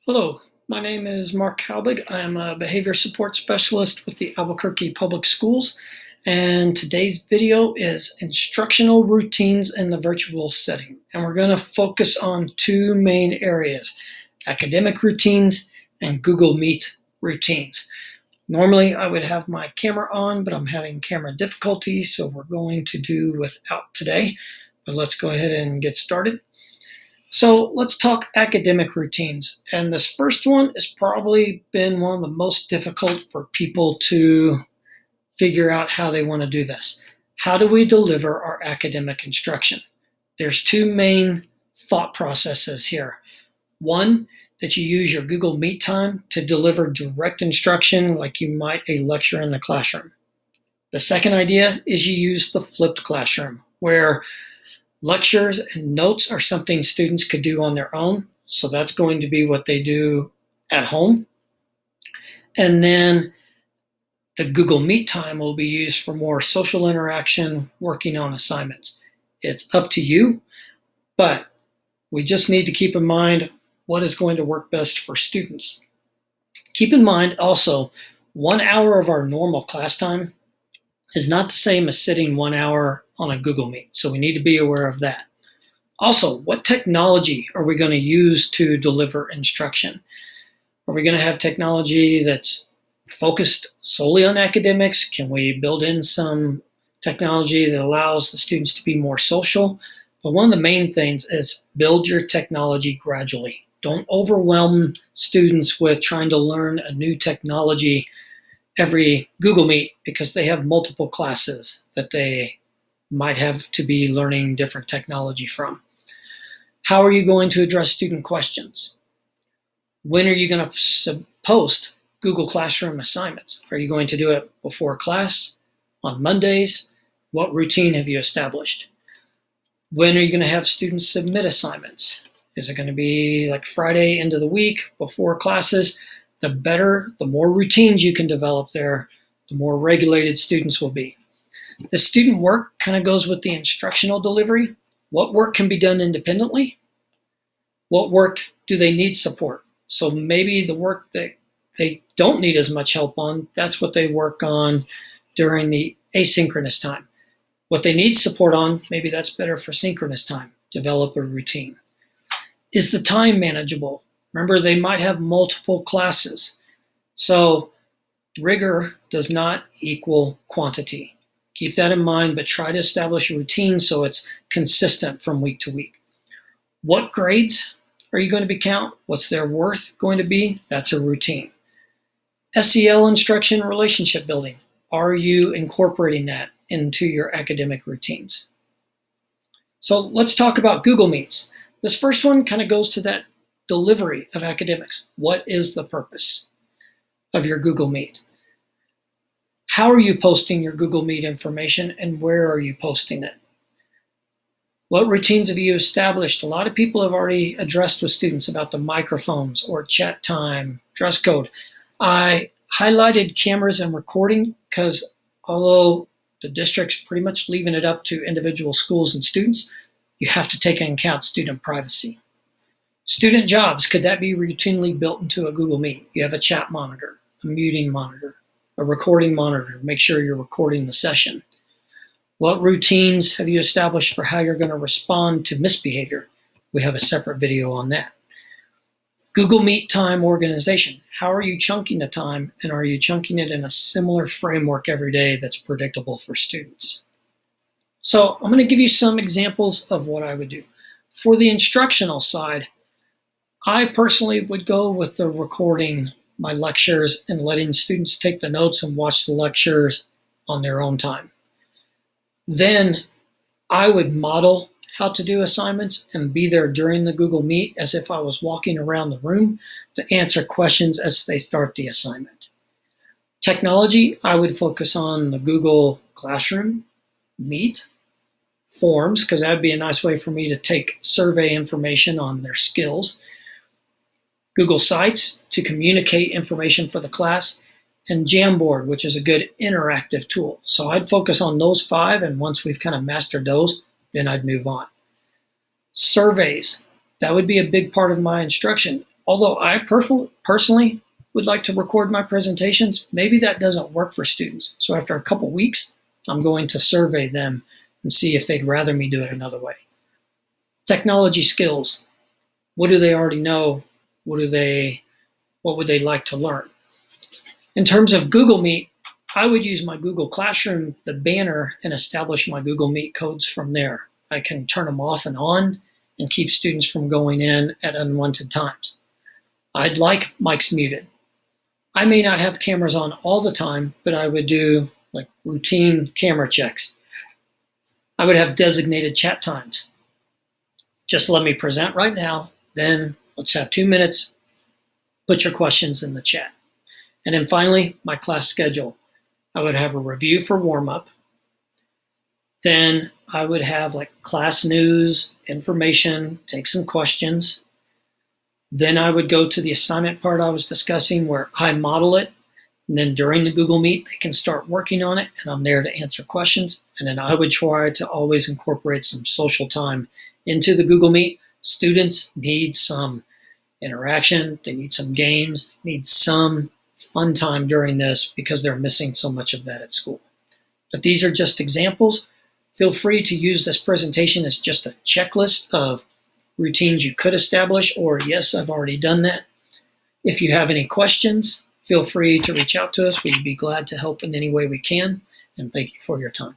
Hello, my name is Mark Halbig. I'm a behavior support specialist with the Albuquerque Public Schools, and today's video is instructional routines in the virtual setting. And we're going to focus on two main areas, academic routines and Google Meet routines. Normally I would have my camera on, but I'm having camera difficulty, so we're going to do without today. But let's go ahead and get started. So let's talk academic routines. And this first one has probably been one of the most difficult for people to figure out how they want to do this. How do we deliver our academic instruction? There's two main thought processes here. One, that you use your Google Meet time to deliver direct instruction like you might a lecture in the classroom. The second idea is you use the flipped classroom, where lectures and notes are something students could do on their own, so that's going to be what they do at home. And then the Google Meet time will be used for more social interaction, working on assignments. It's up to you, but we just need to keep in mind what is going to work best for students. Keep in mind also, 1 hour of our normal class time is not the same as sitting 1 hour on a Google Meet, so we need to be aware of that. Also, what technology are we going to use to deliver instruction? Are we going to have technology that's focused solely on academics? Can we build in some technology that allows the students to be more social? But one of the main things is build your technology gradually. Don't overwhelm students with trying to learn a new technology every Google Meet because they have multiple classes that they might have to be learning different technology from. How are you going to address student questions? When are you going to post Google Classroom assignments? Are you going to do it before class, on Mondays? What routine have you established? When are you going to have students submit assignments? Is it going to be like Friday, end of the week, before classes? The better, the more routines you can develop there, the more regulated students will be. The student work kind of goes with the instructional delivery. What work can be done independently? What work do they need support? So maybe the work that they don't need as much help on, that's what they work on during the asynchronous time. What they need support on, maybe that's better for synchronous time. Develop a routine. Is the time manageable? Remember, they might have multiple classes. So rigor does not equal quantity. Keep that in mind, but try to establish a routine so it's consistent from week to week. What grades are you going to be count? What's their worth going to be? That's a routine. SEL instruction, relationship building. Are you incorporating that into your academic routines? So let's talk about Google Meets. This first one kind of goes to that delivery of academics. What is the purpose of your Google Meet? How are you posting your Google Meet information, and where are you posting it? What routines have you established? A lot of people have already addressed with students about the microphones or chat time, dress code. I highlighted cameras and recording because although the district's pretty much leaving it up to individual schools and students, you have to take into account student privacy. Student jobs, could that be routinely built into a Google Meet? You have a chat monitor, a muting monitor, a recording monitor. Make sure you're recording the session. What routines have you established for how you're going to respond to misbehavior? We have a separate video on that. Google Meet time organization. How are you chunking the time, and are you chunking it in a similar framework every day that's predictable for students? So I'm going to give you some examples of what I would do. For the instructional side, I personally would go with the recording my lectures and letting students take the notes and watch the lectures on their own time. Then I would model how to do assignments and be there during the Google Meet as if I was walking around the room to answer questions as they start the assignment. Technology, I would focus on the Google Classroom, Meet, Forms, because that would be a nice way for me to take survey information on their skills. Google Sites to communicate information for the class, and Jamboard, which is a good interactive tool. So I'd focus on those 5, and once we've kind of mastered those, then I'd move on. Surveys, that would be a big part of my instruction. Although I personally would like to record my presentations, maybe that doesn't work for students. So after a couple weeks, I'm going to survey them and see if they'd rather me do it another way. Technology skills. What do they already know? What would they like to learn? In terms of Google Meet, I would use my Google Classroom, the banner, and establish my Google Meet codes from there. I can turn them off and on and keep students from going in at unwanted times. I'd like mics muted. I may not have cameras on all the time, but I would do like routine camera checks. I would have designated chat times. Just let me present right now, then let's have 2 minutes, put your questions in the chat. And then finally, my class schedule. I would have a review for warm-up. Then I would have like class news, information, take some questions. Then I would go to the assignment part I was discussing where I model it. And then during the Google Meet, they can start working on it, and I'm there to answer questions. And then I would try to always incorporate some social time into the Google Meet. Students need some interaction. They need some games. They need some fun time during this because they're missing so much of that at school. But these are just examples. Feel free to use this presentation as just a checklist of routines you could establish, or yes, I've already done that. If you have any questions, feel free to reach out to us. We'd be glad to help in any way we can. And thank you for your time.